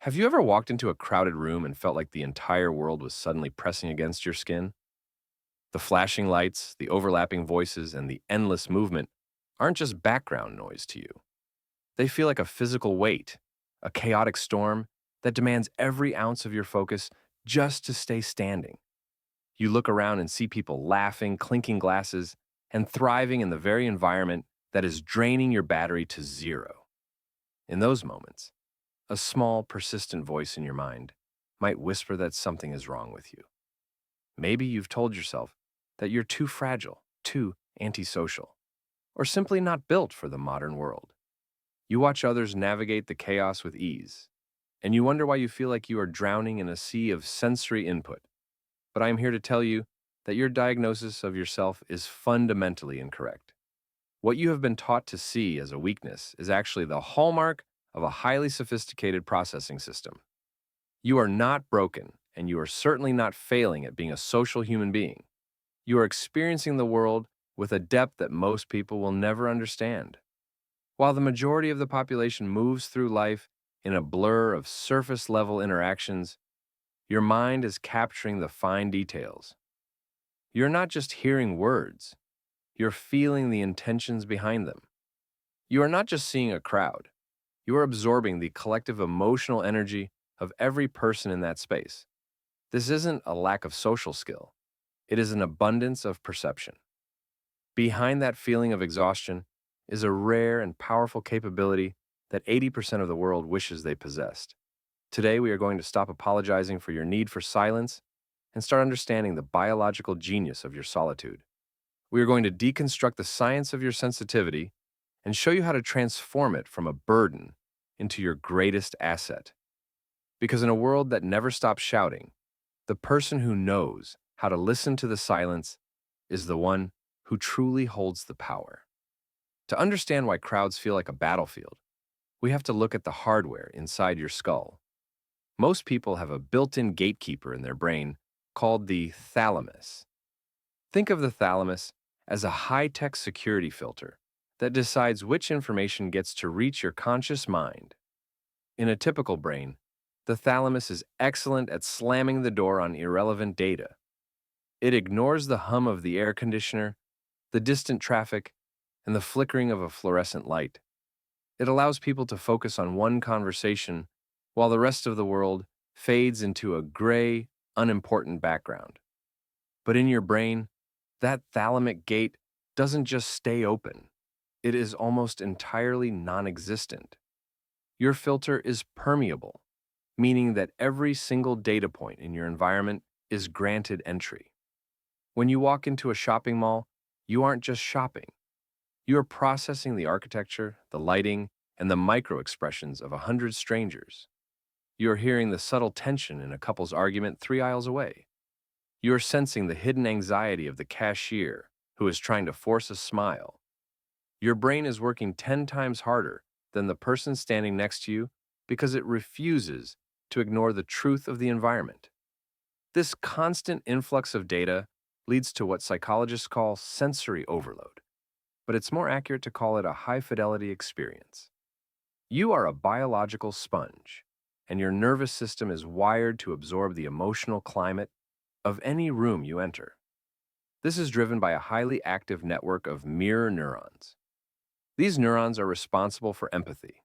Have you ever walked into a crowded room and felt like the entire world was suddenly pressing against your skin? The flashing lights, the overlapping voices, and the endless movement aren't just background noise to you. They feel like a physical weight, a chaotic storm that demands every ounce of your focus just to stay standing. You look around and see people laughing, clinking glasses, and thriving in the very environment that is draining your battery to zero. In those moments, a small, persistent voice in your mind might whisper that something is wrong with you. Maybe you've told yourself that you're too fragile, too antisocial, or simply not built for the modern world. You watch others navigate the chaos with ease, and you wonder why you feel like you are drowning in a sea of sensory input. But I am here to tell you that your diagnosis of yourself is fundamentally incorrect. What you have been taught to see as a weakness is actually the hallmark of a highly sophisticated processing system. You are not broken, and you are certainly not failing at being a social human being. You are experiencing the world with a depth that most people will never understand. While the majority of the population moves through life in a blur of surface level interactions, your mind is capturing the fine details. You're not just hearing words, you're feeling the intentions behind them. You are not just seeing a crowd, you are absorbing the collective emotional energy of every person in that space. This isn't a lack of social skill, it is an abundance of perception. Behind that feeling of exhaustion is a rare and powerful capability that 80% of the world wishes they possessed. Today, we are going to stop apologizing for your need for silence and start understanding the biological genius of your solitude. We are going to deconstruct the science of your sensitivity and show you how to transform it from a burden into your greatest asset. Because in a world that never stops shouting, the person who knows how to listen to the silence is the one who truly holds the power. To understand why crowds feel like a battlefield, we have to look at the hardware inside your skull. Most people have a built-in gatekeeper in their brain called the thalamus. Think of the thalamus as a high-tech security filter that decides which information gets to reach your conscious mind. In a typical brain, the thalamus is excellent at slamming the door on irrelevant data. It ignores the hum of the air conditioner, the distant traffic, and the flickering of a fluorescent light. It allows people to focus on one conversation while the rest of the world fades into a gray, unimportant background. But in your brain, that thalamic gate doesn't just stay open. It is almost entirely non-existent. Your filter is permeable, meaning that every single data point in your environment is granted entry. When you walk into a shopping mall, you aren't just shopping. You are processing the architecture, the lighting, and the micro expressions of 100 strangers. You are hearing the subtle tension in a couple's argument 3 aisles away. You are sensing the hidden anxiety of the cashier who is trying to force a smile. Your brain is working 10 times harder than the person standing next to you because it refuses to ignore the truth of the environment. This constant influx of data leads to what psychologists call sensory overload, but it's more accurate to call it a high-fidelity experience. You are a biological sponge, and your nervous system is wired to absorb the emotional climate of any room you enter. This is driven by a highly active network of mirror neurons. These neurons are responsible for empathy,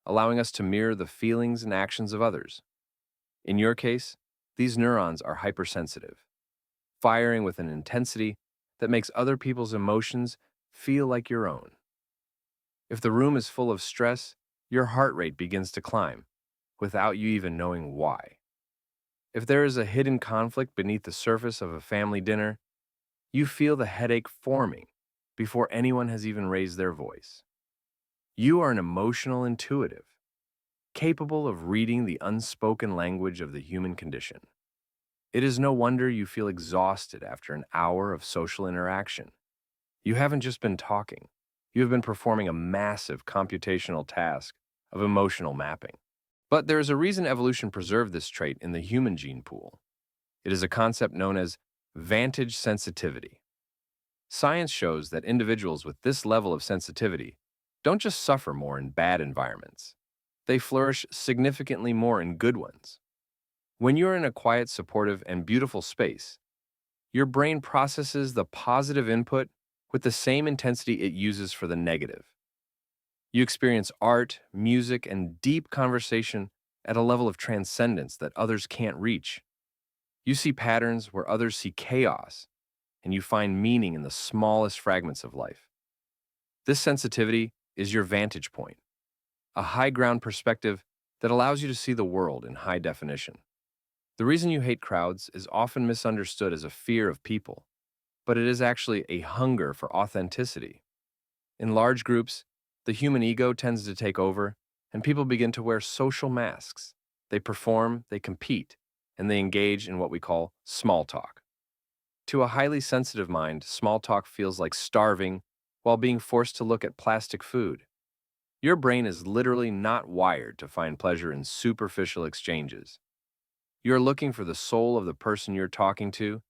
allowing us to mirror the feelings and actions of others. In your case, these neurons are hypersensitive, firing with an intensity that makes other people's emotions feel like your own. If the room is full of stress, your heart rate begins to climb without you even knowing why. If there is a hidden conflict beneath the surface of a family dinner, you feel the headache forming before anyone has even raised their voice. You are an emotional intuitive, capable of reading the unspoken language of the human condition. It is no wonder you feel exhausted after an hour of social interaction. You haven't just been talking, you have been performing a massive computational task of emotional mapping. But there is a reason evolution preserved this trait in the human gene pool. It is a concept known as Vantage Sensitivity. Science shows that individuals with this level of sensitivity don't just suffer more in bad environments. they flourish significantly more in good ones. When you're in a quiet, supportive, and beautiful space, your brain processes the positive input with the same intensity it uses for the negative. You experience art, music, and deep conversation at a level of transcendence that others can't reach. You see patterns where others see chaos, and you find meaning in the smallest fragments of life. This sensitivity is your vantage point, a high ground perspective that allows you to see the world in high definition. The reason you hate crowds is often misunderstood as a fear of people, but it is actually a hunger for authenticity. In large groups, the human ego tends to take over, and people begin to wear social masks. They perform, they compete, and they engage in what we call small talk. To a highly sensitive mind, small talk feels like starving while being forced to look at plastic food. Your brain is literally not wired to find pleasure in superficial exchanges. You're looking for the soul of the person you're talking to,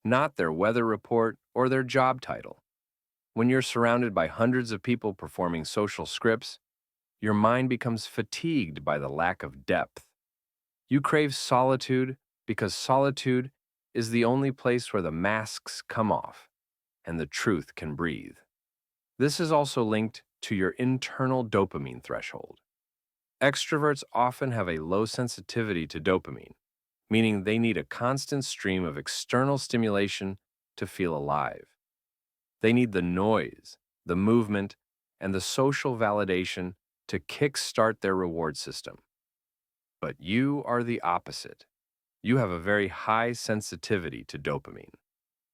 not their weather report or their job title. When you're surrounded by hundreds of people performing social scripts, your mind becomes fatigued by the lack of depth. You crave solitude because solitude is the only place where the masks come off and the truth can breathe. This is also linked to your internal dopamine threshold. Extroverts often have a low sensitivity to dopamine, meaning they need a constant stream of external stimulation to feel alive. They need the noise, the movement, and the social validation to kickstart their reward system. But you are the opposite. You have a very high sensitivity to dopamine,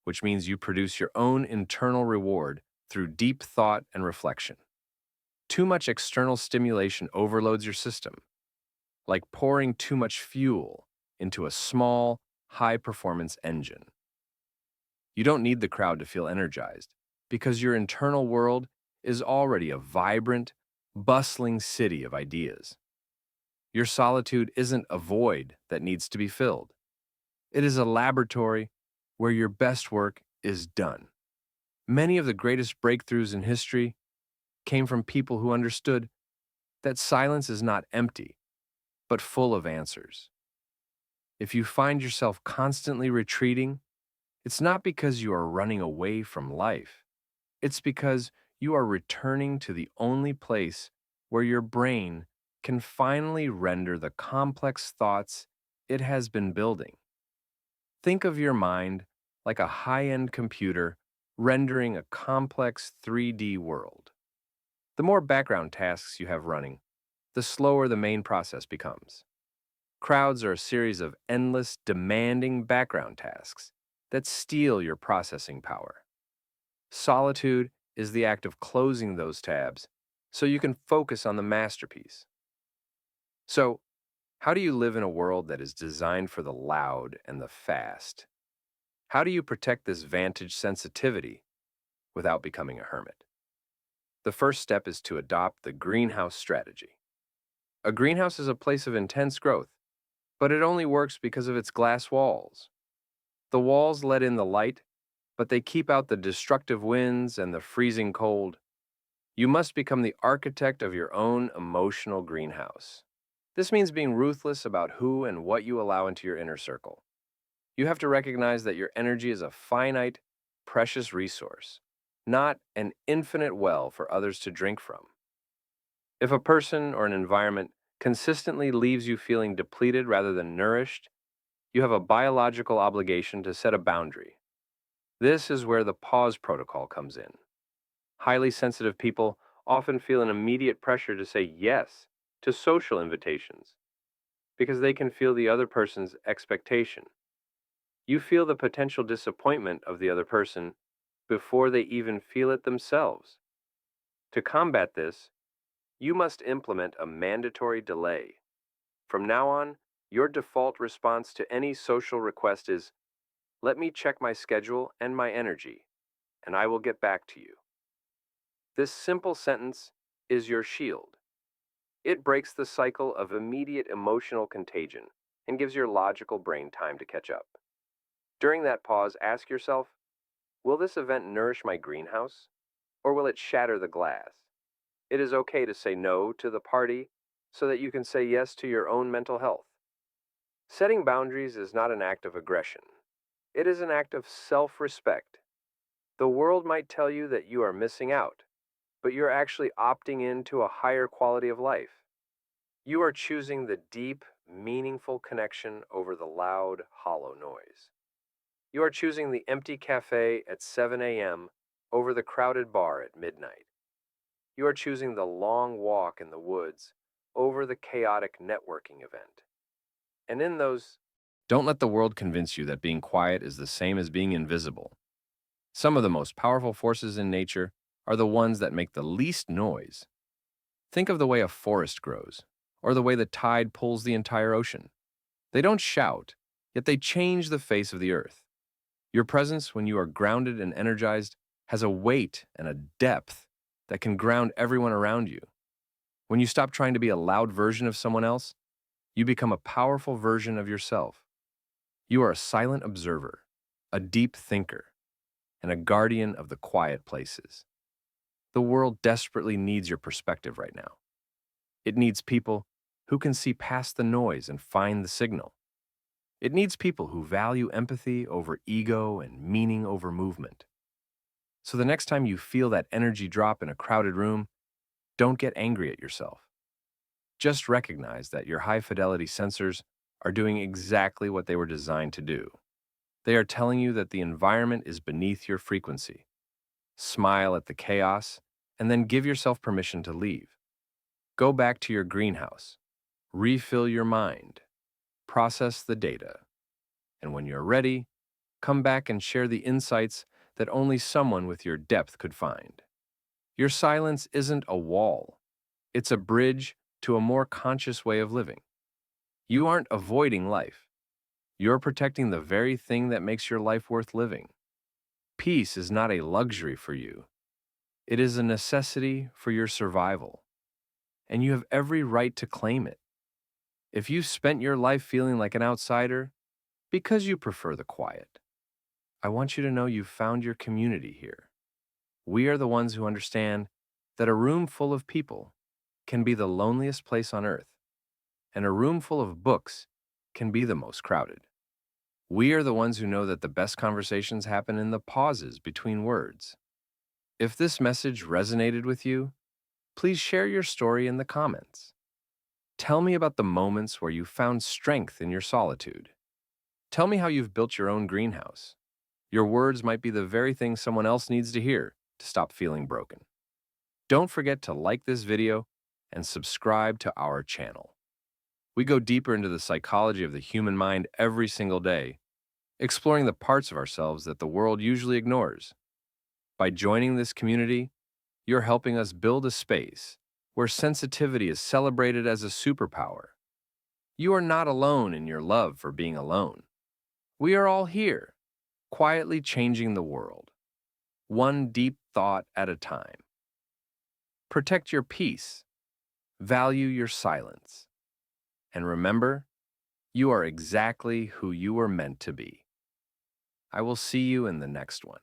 which means you produce your own internal reward through deep thought and reflection. Too much external stimulation overloads your system, like pouring too much fuel into a small, high-performance engine. You don't need the crowd to feel energized because your internal world is already a vibrant, bustling city of ideas. Your solitude isn't a void that needs to be filled. It is a laboratory where your best work is done. Many of the greatest breakthroughs in history came from people who understood that silence is not empty, but full of answers. If you find yourself constantly retreating, it's not because you are running away from life. It's because you are returning to the only place where your brain can finally render the complex thoughts it has been building. Think of your mind like a high-end computer rendering a complex 3D world. The more background tasks you have running, the slower the main process becomes. Crowds are a series of endless, demanding background tasks that steal your processing power. Solitude is the act of closing those tabs so you can focus on the masterpiece. So, how do you live in a world that is designed for the loud and the fast? How do you protect this vantage sensitivity without becoming a hermit? The first step is to adopt the greenhouse strategy. A greenhouse is a place of intense growth, but it only works because of its glass walls. The walls let in the light, but they keep out the destructive winds and the freezing cold. You must become the architect of your own emotional greenhouse. This means being ruthless about who and what you allow into your inner circle. You have to recognize that your energy is a finite, precious resource, not an infinite well for others to drink from. If a person or an environment consistently leaves you feeling depleted rather than nourished, you have a biological obligation to set a boundary. This is where the pause protocol comes in. Highly sensitive people often feel an immediate pressure to say yes to social invitations because they can feel the other person's expectation. You feel the potential disappointment of the other person before they even feel it themselves. To combat this, you must implement a mandatory delay. From now on, your default response to any social request is, "Let me check my schedule and my energy, and I will get back to you." This simple sentence is your shield. It breaks the cycle of immediate emotional contagion and gives your logical brain time to catch up. During that pause, ask yourself, will this event nourish my greenhouse, or will it shatter the glass? It is okay to say no to the party so that you can say yes to your own mental health. Setting boundaries is not an act of aggression. It is an act of self-respect. The world might tell you that you are missing out, but you're actually opting into a higher quality of life. You are choosing the deep, meaningful connection over the loud, hollow noise. You are choosing the empty cafe at 7 a.m. over the crowded bar at midnight. You are choosing the long walk in the woods over the chaotic networking event. And in those, don't let the world convince you that being quiet is the same as being invisible. Some of the most powerful forces in nature are the ones that make the least noise. Think of the way a forest grows, or the way the tide pulls the entire ocean. They don't shout, yet they change the face of the earth. Your presence, when you are grounded and energized, has a weight and a depth that can ground everyone around you. When you stop trying to be a loud version of someone else, you become a powerful version of yourself. You are a silent observer, a deep thinker, and a guardian of the quiet places. The world desperately needs your perspective right now. It needs people who can see past the noise and find the signal. It needs people who value empathy over ego and meaning over movement. So the next time you feel that energy drop in a crowded room, don't get angry at yourself. Just recognize that your high-fidelity sensors are doing exactly what they were designed to do. They are telling you that the environment is beneath your frequency. Smile at the chaos, and then give yourself permission to leave. Go back to your greenhouse, refill your mind, process the data, and when you're ready, come back and share the insights that only someone with your depth could find. Your silence isn't a wall. It's a bridge to a more conscious way of living. You aren't avoiding life. You're protecting the very thing that makes your life worth living. Peace is not a luxury for you. It is a necessity for your survival. And you have every right to claim it. If you spent your life feeling like an outsider because you prefer the quiet, I want you to know you've found your community here. We are the ones who understand that a room full of people can be the loneliest place on earth, and a room full of books can be the most crowded. We are the ones who know that the best conversations happen in the pauses between words. If this message resonated with you, please share your story in the comments. Tell me about the moments where you found strength in your solitude. Tell me how you've built your own greenhouse. Your words might be the very thing someone else needs to hear to stop feeling broken. Don't forget to like this video and subscribe to our channel. We go deeper into the psychology of the human mind every single day, exploring the parts of ourselves that the world usually ignores. By joining this community, you're helping us build a space where sensitivity is celebrated as a superpower. You are not alone in your love for being alone. We are all here, quietly changing the world, one deep thought at a time. Protect your peace, value your silence, and remember, you are exactly who you were meant to be. I will see you in the next one.